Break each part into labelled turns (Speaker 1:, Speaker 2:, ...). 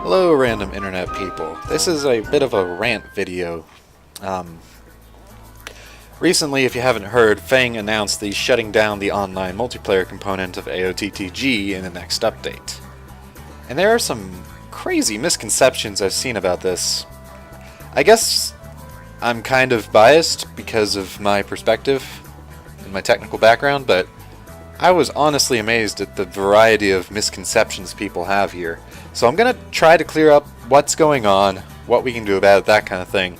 Speaker 1: Hello, random internet people. This is a bit of a rant video. Recently, if you haven't heard, Fang announced the shutting down the online multiplayer component of AOTTG in the next update. And there are some crazy misconceptions I've seen about this. I guess I'm kind of biased because of my perspective and my technical background, but I was honestly amazed at the variety of misconceptions people have here. So I'm going to try to clear up what's going on, what we can do about it, that kind of thing.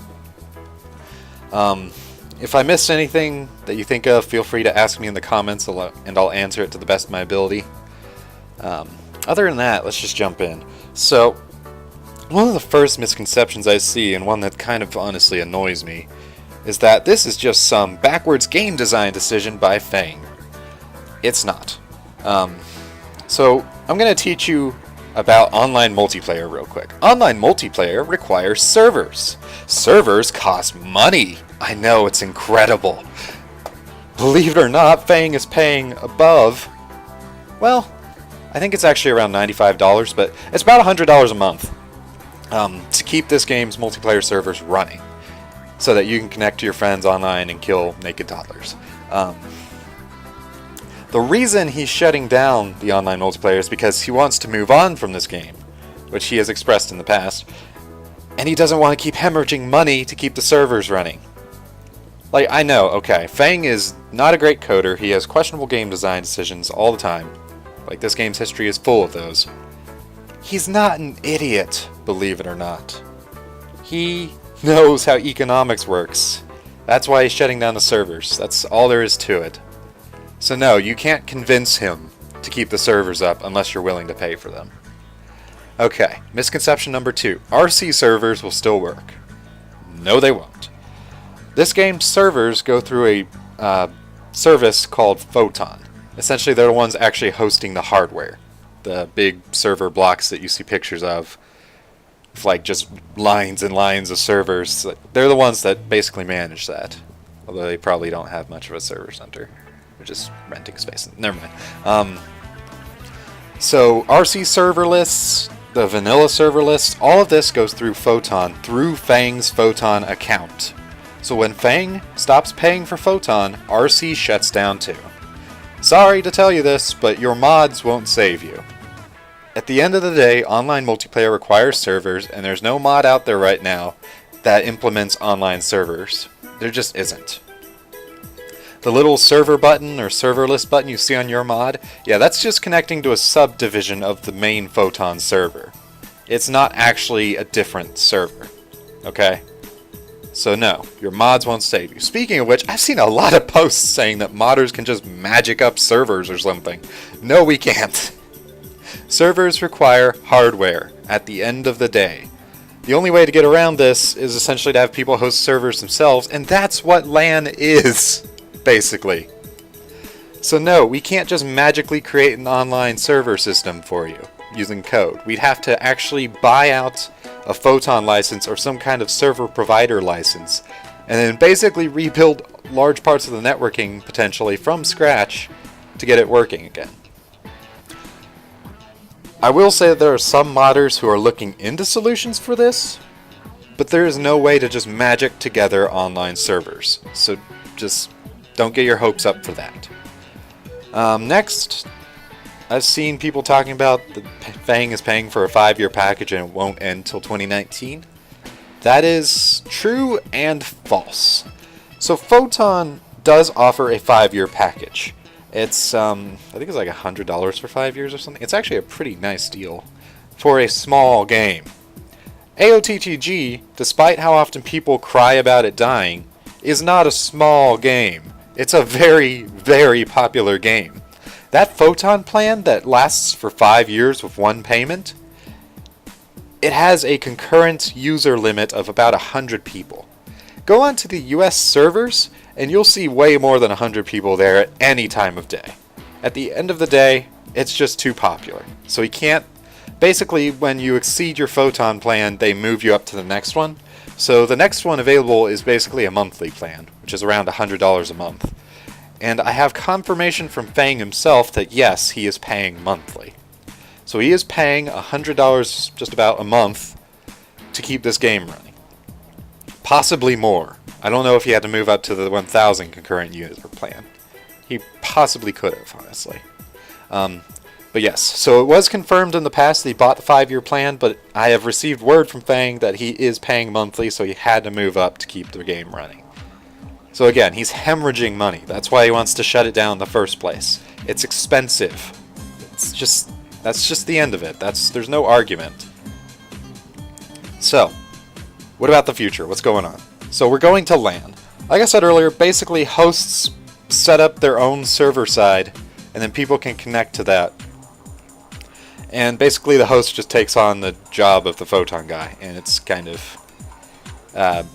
Speaker 1: If I missed anything that you think of, feel free to ask me in the comments and I'll answer it to the best of my ability. Other than that, let's just jump in. So, one of the first misconceptions I see, and one that kind of honestly annoys me, is that this is just some backwards game design decision by Fang. It's not. So, I'm going to teach you about online multiplayer real quick. Online multiplayer requires servers. Servers cost money. I know, it's incredible. Believe it or not, Fang is paying above, well, I think it's actually around $95, but it's about $100 a month to keep this game's multiplayer servers running so that you can connect to your friends online and kill naked toddlers. The reason he's shutting down the online multiplayer is because he wants to move on from this game, which he has expressed in the past, and he doesn't want to keep hemorrhaging money to keep the servers running. Like, I know, okay, Fang is not a great coder, he has questionable game design decisions all the time. Like, this game's history is full of those. He's not an idiot, believe it or not. He knows how economics works. That's why he's shutting down the servers. That's all there is to it. So no, you can't convince him to keep the servers up unless you're willing to pay for them. Okay, misconception number 2. RC servers will still work. No, they won't. This game's servers go through a service called Photon. Essentially, they're the ones actually hosting the hardware. The big server blocks that you see pictures of. With like just lines and lines of servers. They're the ones that basically manage that. Although they probably don't have much of a server center. They're just renting space. Never mind. So RC server lists, the vanilla server lists, all of this goes through Photon, through Fang's Photon account. So when Fang stops paying for Photon, RC shuts down too. Sorry to tell you this, but your mods won't save you. At the end of the day, online multiplayer requires servers, and there's no mod out there right now that implements online servers. There just isn't. The little server button or server list button you see on your mod, yeah, that's just connecting to a subdivision of the main Photon server. It's not actually a different server, okay? So no, your mods won't save you. Speaking of which, I've seen a lot of posts saying that modders can just magic up servers or something. No, we can't. Servers require hardware at the end of the day. The only way to get around this is essentially to have people host servers themselves, and that's what LAN is, basically. So no, we can't just magically create an online server system for you using code. We'd have to actually buy out a Photon license or some kind of server provider license, and then basically rebuild large parts of the networking potentially from scratch to get it working again. I will say that there are some modders who are looking into solutions for this, but there is no way to just magic together online servers, so just don't get your hopes up for that. Next, I've seen people talking about that Fang is paying for a 5-year package and it won't end till 2019. That is true and false. So Photon does offer a 5-year package. It's, I think it's like $100 for 5 years or something. It's actually a pretty nice deal for a small game. AOTTG, despite how often people cry about it dying, is not a small game. It's a very, very popular game. That Photon plan that lasts for 5 years with one payment, it has a concurrent user limit of about 100 people. Go onto the US servers and you'll see way more than 100 people there at any time of day. At the end of the day, it's just too popular. So you can't, basically when you exceed your Photon plan, they move you up to the next one. So the next one available is basically a monthly plan, which is around $100 a month. And I have confirmation from Fang himself that yes, he is paying monthly. So he is paying $100 just about a month to keep this game running. Possibly more. I don't know if he had to move up to the 1,000 concurrent user plan. He possibly could have, honestly. But yes, so it was confirmed in the past that he bought the 5-year plan, but I have received word from Fang that he is paying monthly, so he had to move up to keep the game running. So again, he's hemorrhaging money. That's why he wants to shut it down in the first place. It's expensive. That's just the end of it. There's no argument. So, what about the future? What's going on? So we're going to LAN. Like I said earlier, basically hosts set up their own server side, and then people can connect to that. And basically the host just takes on the job of the Photon guy, and it's kind of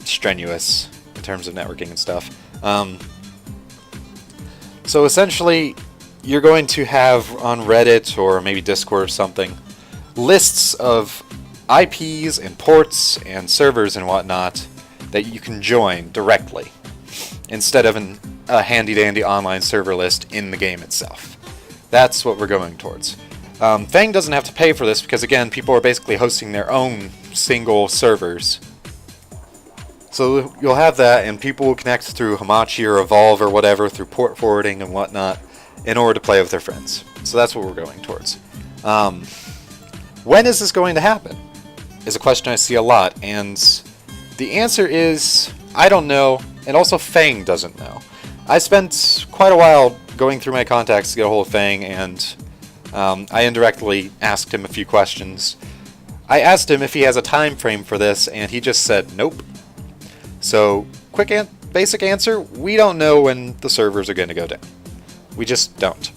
Speaker 1: strenuous in terms of networking and stuff. So essentially, you're going to have on Reddit or maybe Discord or something lists of IPs and ports and servers and whatnot that you can join directly instead of a handy-dandy online server list in the game itself. That's what we're going towards. Fang doesn't have to pay for this because, again, people are basically hosting their own single servers. So you'll have that, and people will connect through Hamachi or Evolve or whatever, through port forwarding and whatnot, in order to play with their friends. So that's what we're going towards. When is this going to happen? Is a question I see a lot, and the answer is, I don't know, and also Fang doesn't know. I spent quite a while going through my contacts to get a hold of Fang, and I indirectly asked him a few questions. I asked him if he has a time frame for this, and he just said nope. So, basic answer, we don't know when the servers are going to go down. We just don't.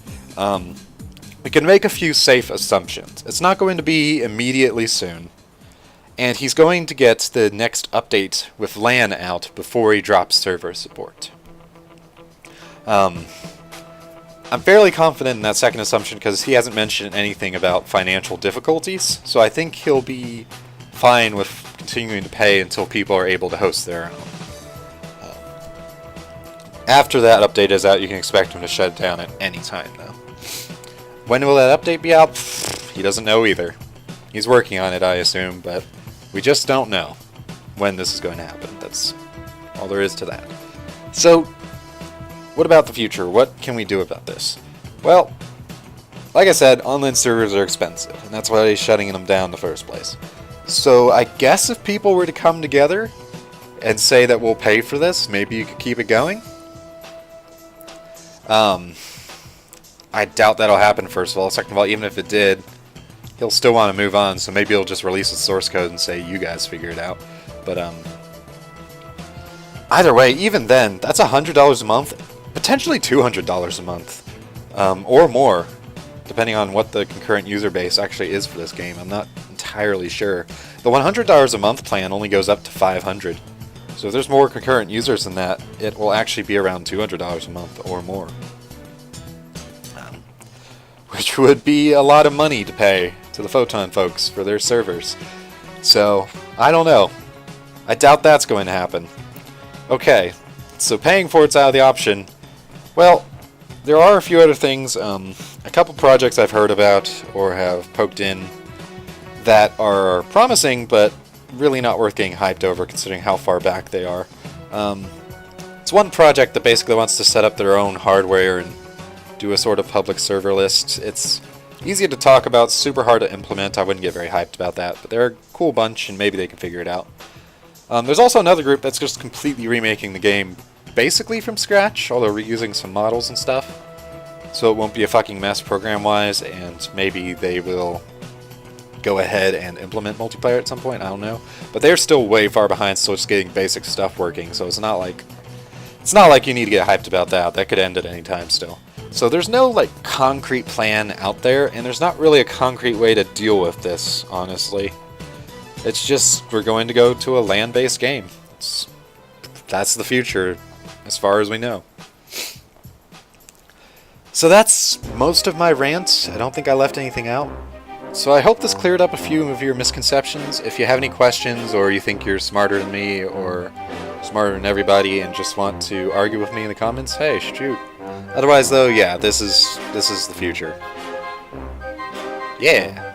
Speaker 1: We can make a few safe assumptions. It's not going to be immediately soon, and he's going to get the next update with LAN out before he drops server support. I'm fairly confident in that second assumption because he hasn't mentioned anything about financial difficulties, so I think he'll be fine with continuing to pay until people are able to host their own. After that update is out, you can expect him to shut it down at any time, though. When will that update be out? He doesn't know either. He's working on it, I assume, but we just don't know when this is going to happen. That's all there is to that. So, what about the future? What can we do about this? Well, like I said, online servers are expensive, and that's why he's shutting them down in the first place. So I guess if people were to come together and say that we'll pay for this, maybe you could keep it going? I doubt that'll happen, first of all. Second of all, even if it did, he'll still want to move on, so maybe he'll just release the source code and say, you guys figure it out. But, either way, even then, that's $100 a month, potentially $200 a month, or more, depending on what the concurrent user base actually is for this game. I'm not entirely sure. The $100 a month plan only goes up to 500. So if there's more concurrent users than that, it will actually be around $200 a month or more. Which would be a lot of money to pay to the Photon folks for their servers. So, I don't know. I doubt that's going to happen. Okay, so paying for it's out of the option. Well, there are a few other things, a couple projects I've heard about or have poked in that are promising, but really not worth getting hyped over considering how far back they are. It's one project that basically wants to set up their own hardware and do a sort of public server list. It's easy to talk about, super hard to implement. I wouldn't get very hyped about that, but they're a cool bunch and maybe they can figure it out. There's also another group that's just completely remaking the game basically from scratch, although reusing some models and stuff. So it won't be a fucking mess program-wise, and maybe they will go ahead and implement multiplayer at some point, I don't know. But they're still way far behind, still just getting basic stuff working, so it's not like you need to get hyped about that. That could end at any time still. So there's no like concrete plan out there, and there's not really a concrete way to deal with this, honestly. It's just we're going to go to a LAN-based game. That's the future, as far as we know. So that's most of my rant. I don't think I left anything out. So I hope this cleared up a few of your misconceptions. If you have any questions, or you think you're smarter than me, or smarter than everybody, and just want to argue with me in the comments, hey, shoot. Otherwise, though, yeah, this is the future. Yeah.